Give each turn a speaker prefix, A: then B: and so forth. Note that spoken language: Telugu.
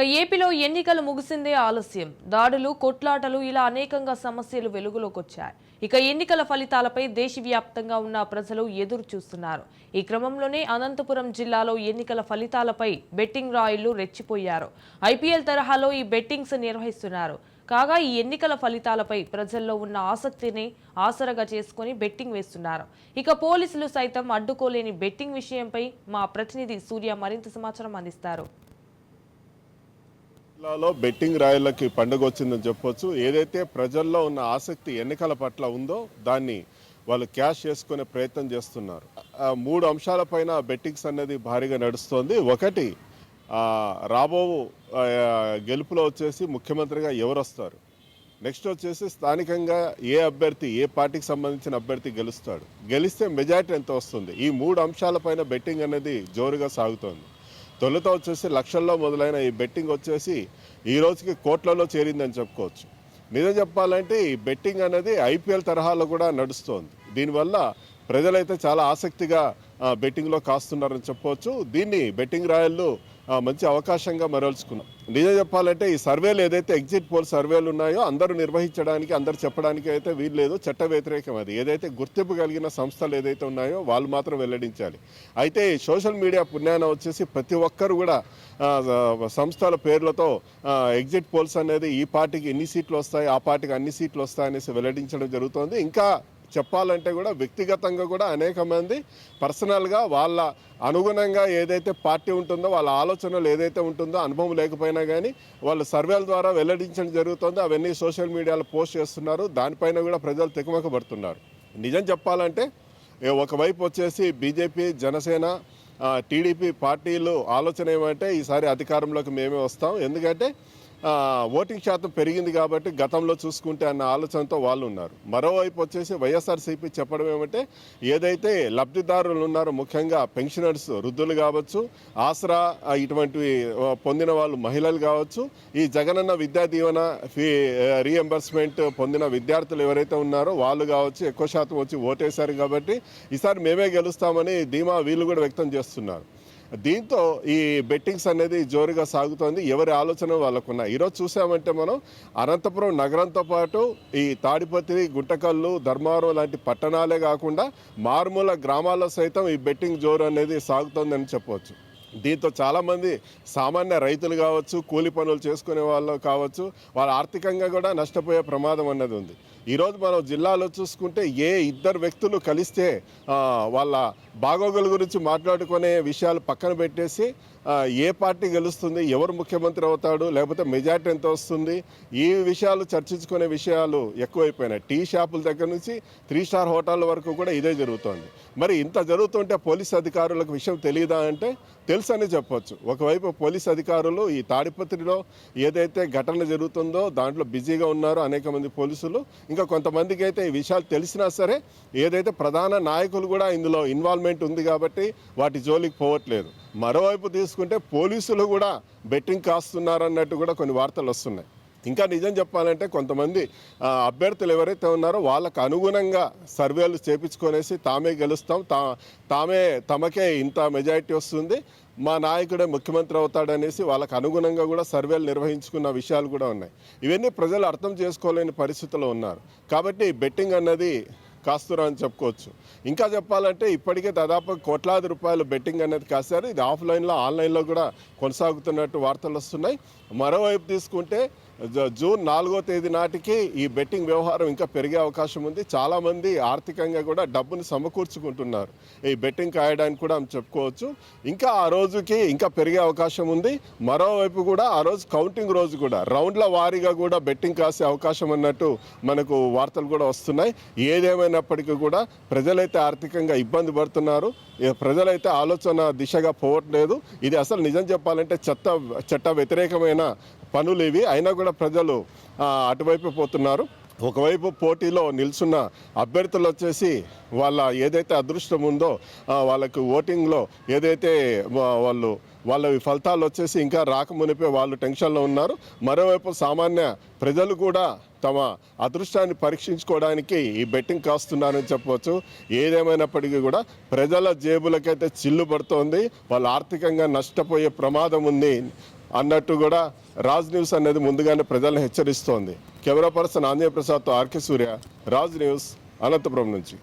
A: ఏపీలో ఎన్నికలు ముగిసిందే ఆలస్యం. దాడులు, కొట్లాటలు ఇలా అనేకంగా సమస్యలు వెలుగులోకి వచ్చాయి. ఎన్నికల ఫలితాలపై దేశవ్యాప్తంగా ఉన్న ప్రజలు ఎదురు చూస్తున్నారు. ఈ క్రమంలోనే అనంతపురం జిల్లాలో ఎన్నికల ఫలితాలపై బెట్టింగ్ రాయుళ్లు రెచ్చిపోయారు. ఐపీఎల్ తరహాలో ఈ బెట్టింగ్స్ నిర్వహిస్తున్నారు. కాగా ఈ ఎన్నికల ఫలితాలపై ప్రజల్లో ఉన్న ఆసక్తిని ఆసరగా చేసుకుని బెట్టింగ్ వేస్తున్నారు. పోలీసులు సైతం అడ్డుకోలేని బెట్టింగ్ విషయంపై మా ప్రతినిధి సూర్య మరింత సమాచారం అందిస్తారు.
B: జిల్లాలో బెట్టింగ్ రాయులకి పండుగ వచ్చిందని చెప్పొచ్చు. ఏదైతే ప్రజల్లో ఉన్న ఆసక్తి ఎన్నికల పట్ల ఉందో దాన్ని వాళ్ళు క్యాష్ చేసుకునే ప్రయత్నం చేస్తున్నారు. 3 అంశాలపైన బెట్టింగ్స్ అనేది భారీగా నడుస్తోంది. ఒకటి, రాబో గెలుపులో వచ్చేసి ముఖ్యమంత్రిగా ఎవరు వస్తారు, నెక్స్ట్ వచ్చేసి స్థానికంగా ఏ అభ్యర్థి, ఏ పార్టీకి సంబంధించిన అభ్యర్థి గెలుస్తాడు, గెలిస్తే మెజారిటీ ఎంత వస్తుంది. ఈ 3 అంశాలపైన బెట్టింగ్ అనేది జోరుగా సాగుతోంది. తొలుత వచ్చేసి లక్షల్లో మొదలైన ఈ బెట్టింగ్ వచ్చేసి ఈ రోజుకి కోట్లలో చేరిందని చెప్పుకోవచ్చు. నిజం చెప్పాలంటే ఈ బెట్టింగ్ అనేది ఐపీఎల్ తరహాలో కూడా నడుస్తోంది. దీనివల్ల ప్రజలైతే చాలా ఆసక్తిగా బెట్టింగ్లో కాస్తున్నారని చెప్పవచ్చు. దీన్ని బెట్టింగ్ రాయళ్ళు మంచి అవకాశంగా మరల్చుకున్నాం. నిజం చెప్పాలంటే ఈ సర్వేలు ఏదైతే ఎగ్జిట్ పోల్ సర్వేలు ఉన్నాయో అందరూ నిర్వహించడానికి, అందరు చెప్పడానికి అయితే వీల్లేదు. చట్ట వ్యతిరేకం. అది ఏదైతే గుర్తింపు కలిగిన సంస్థలు ఏదైతే ఉన్నాయో వాళ్ళు మాత్రం వెల్లడించాలి. అయితే సోషల్ మీడియా పుణ్యాన వచ్చేసి ప్రతి ఒక్కరు కూడా సంస్థల పేర్లతో ఎగ్జిట్ పోల్స్ అనేది ఈ పార్టీకి ఎన్ని సీట్లు వస్తాయి, ఆ పార్టీకి అన్ని సీట్లు వస్తాయనేసి వెల్లడించడం జరుగుతోంది. ఇంకా చెప్పాలంటే కూడా వ్యక్తిగతంగా కూడా అనేక మంది పర్సనల్గా వాళ్ళ అనుగుణంగా ఏదైతే పార్టీ ఉంటుందో, వాళ్ళ ఆలోచనలు ఏదైతే ఉంటుందో, అనుభవం లేకపోయినా కానీ వాళ్ళు సర్వేల ద్వారా వెల్లడించడం జరుగుతుందో అవన్నీ సోషల్ మీడియాలో పోస్ట్ చేస్తున్నారు. దానిపైన కూడా ప్రజలు తికమక పడుతున్నారు. నిజం చెప్పాలంటే ఒకవైపు వచ్చేసి బీజేపీ, జనసేన, టీడీపీ పార్టీలు ఆలోచన ఏమంటే ఈసారి అధికారంలోకి మేమే వస్తాం, ఎందుకంటే ఓటింగ్ శాతం పెరిగింది కాబట్టి గతంలో చూసుకుంటే అన్న ఆలోచనతో వాళ్ళు ఉన్నారు. మరోవైపు వచ్చేసి వైఎస్ఆర్సీపీ చెప్పడం ఏమంటే ఏదైతే లబ్ధిదారులు ఉన్నారో, ముఖ్యంగా పెన్షనర్స్, వృద్ధులు కావచ్చు, ఆసరా ఇటువంటివి పొందిన వాళ్ళు మహిళలు కావచ్చు, ఈ జగనన్న విద్యా దీవెన రీఎంబర్స్మెంట్ పొందిన విద్యార్థులు ఎవరైతే ఉన్నారో వాళ్ళు కావచ్చు ఎక్కువ శాతం వచ్చి ఓటేశారు కాబట్టి ఈసారి మేమే గెలుస్తామని ధీమా వీళ్ళు కూడా వ్యక్తం చేస్తున్నారు. దీంతో ఈ బెట్టింగ్స్ అనేది జోరుగా సాగుతోంది. ఎవరి ఆలోచన వాళ్ళకున్నాయి. ఈరోజు చూసామంటే మనం అనంతపురం నగరంతో పాటు ఈ తాడిపత్రి, గుంటకల్లు, ధర్మవరం లాంటి పట్టణాలే కాకుండా మారుమూల గ్రామాల్లో సైతం ఈ బెట్టింగ్ జోరు అనేది సాగుతోందని చెప్పవచ్చు. దీంతో చాలామంది సామాన్య రైతులు కావచ్చు, కూలి పనులు చేసుకునే వాళ్ళు కావచ్చు, వాళ్ళ ఆర్థికంగా కూడా నష్టపోయే ప్రమాదం అన్నది ఉంది. ఈరోజు మనం జిల్లాలో చూసుకుంటే ఏ 2 వ్యక్తులు కలిస్తే వాళ్ళ బాగోగుల గురించి మాట్లాడుకునే విషయాలు పక్కన పెట్టేసి ఏ పార్టీ గెలుస్తుంది, ఎవరు ముఖ్యమంత్రి అవుతాడు, లేకపోతే మెజార్టీ ఎంత వస్తుంది, ఈ విషయాలు చర్చించుకునే విషయాలు ఎక్కువైపోయినాయి. టీ షాపుల దగ్గర నుంచి 3 స్టార్ హోటళ్ళ వరకు కూడా ఇదే జరుగుతోంది. మరి ఇంత జరుగుతుంటే పోలీస్ అధికారులకు విషయం తెలియదా అంటే తెలుసని చెప్పొచ్చు. ఒకవైపు పోలీస్ అధికారులు ఈ తాడిపత్రిలో ఏదైతే ఘటన జరుగుతుందో దాంట్లో బిజీగా ఉన్నారు అనేక మంది పోలీసులు. ఇంకా కొంతమందికి అయితే ఈ విషయాలు తెలిసినా సరే ఏదైతే ప్రధాన నాయకులు కూడా ఇందులో ఇన్వాల్వ్మెంట్ ఉంది కాబట్టి వాటి జోలికి పోవట్లేదు. మరోవైపు తీసుకుంటే పోలీసులు కూడా బెట్టింగ్ కాస్తున్నారన్నట్టు కూడా కొన్ని వార్తలు వస్తున్నాయి. ఇంకా నిజం చెప్పాలంటే కొంతమంది అభ్యర్థులు ఎవరైతే ఉన్నారో వాళ్ళకు అనుగుణంగా సర్వేలు చేపించుకొనేసి తామే గెలుస్తాం, తమకే ఇంత మెజారిటీ వస్తుంది, మా నాయకుడే ముఖ్యమంత్రి అవుతాడనేసి వాళ్ళకు అనుగుణంగా కూడా సర్వేలు నిర్వహించుకున్న విషయాలు కూడా ఉన్నాయి. ఇవన్నీ ప్రజలు అర్థం చేసుకోలేని పరిస్థితుల్లో ఉన్నారు. కాబట్టి బెట్టింగ్ అన్నది కాస్తురా అని చెప్పుకోవచ్చు. ఇంకా చెప్పాలంటే ఇప్పటికే దాదాపు కోట్లాది రూపాయలు బెట్టింగ్ అనేది కాశారు. ఇది ఆఫ్లైన్లో, ఆన్లైన్లో కూడా కొనసాగుతున్నట్టు వార్తలు వస్తున్నాయి. మరోవైపు తీసుకుంటే జూన్ 4వ తేదీ నాటికి ఈ బెట్టింగ్ వ్యవహారం ఇంకా పెరిగే అవకాశం ఉంది. చాలామంది ఆర్థికంగా కూడా డబ్బుని సమకూర్చుకుంటున్నారు ఈ బెట్టింగ్ కాయడానికి కూడా చెప్పుకోవచ్చు. ఇంకా ఆ రోజుకి ఇంకా పెరిగే అవకాశం ఉంది. మరోవైపు కూడా ఆ రోజు కౌంటింగ్ రోజు కూడా రౌండ్ల వారీగా కూడా బెట్టింగ్ కాసే అవకాశం అన్నట్టు మనకు వార్తలు కూడా వస్తున్నాయి. ఏదేమైనప్పటికీ కూడా ప్రజలైతే ఆర్థికంగా ఇబ్బంది పడుతున్నారు. ప్రజలైతే ఆలోచన దిశగా పోవట్లేదు. ఇది అసలు నిజం చెప్పాలంటే చట్ట వ్యతిరేకమైన పనులు ఇవి. అయినా కూడా ప్రజలు అటువైపు పోతున్నారు. ఒకవైపు పోటీలో నిల్చున్న అభ్యర్థులు వచ్చేసి వాళ్ళ ఏదైతే అదృష్టం ఉందో వాళ్ళకు ఓటింగ్లో ఏదైతే వాళ్ళ ఫలితాలు వచ్చేసి ఇంకా రాకమునిపే వాళ్ళు టెన్షన్లో ఉన్నారు. మరోవైపు సామాన్య ప్రజలు కూడా తమ అదృష్టాన్ని పరీక్షించుకోవడానికి ఈ బెట్టింగ్ కాస్తున్నారని చెప్పవచ్చు. ఏదేమైనప్పటికీ కూడా ప్రజల జేబులకైతే చిల్లు పడుతోంది. వాళ్ళు ఆర్థికంగా నష్టపోయే ప్రమాదం ఉంది. అన్నట్టు కూడా రాజ్ న్యూస్ అనేది ముందుగానే ప్రజలను హెచ్చరిస్తోంది. కెమెరా పర్సన్ ఆంజనేయ ప్రసాద్తో ఆర్కే సూర్య, రాజ్ న్యూస్, అనంతపురం నుంచి.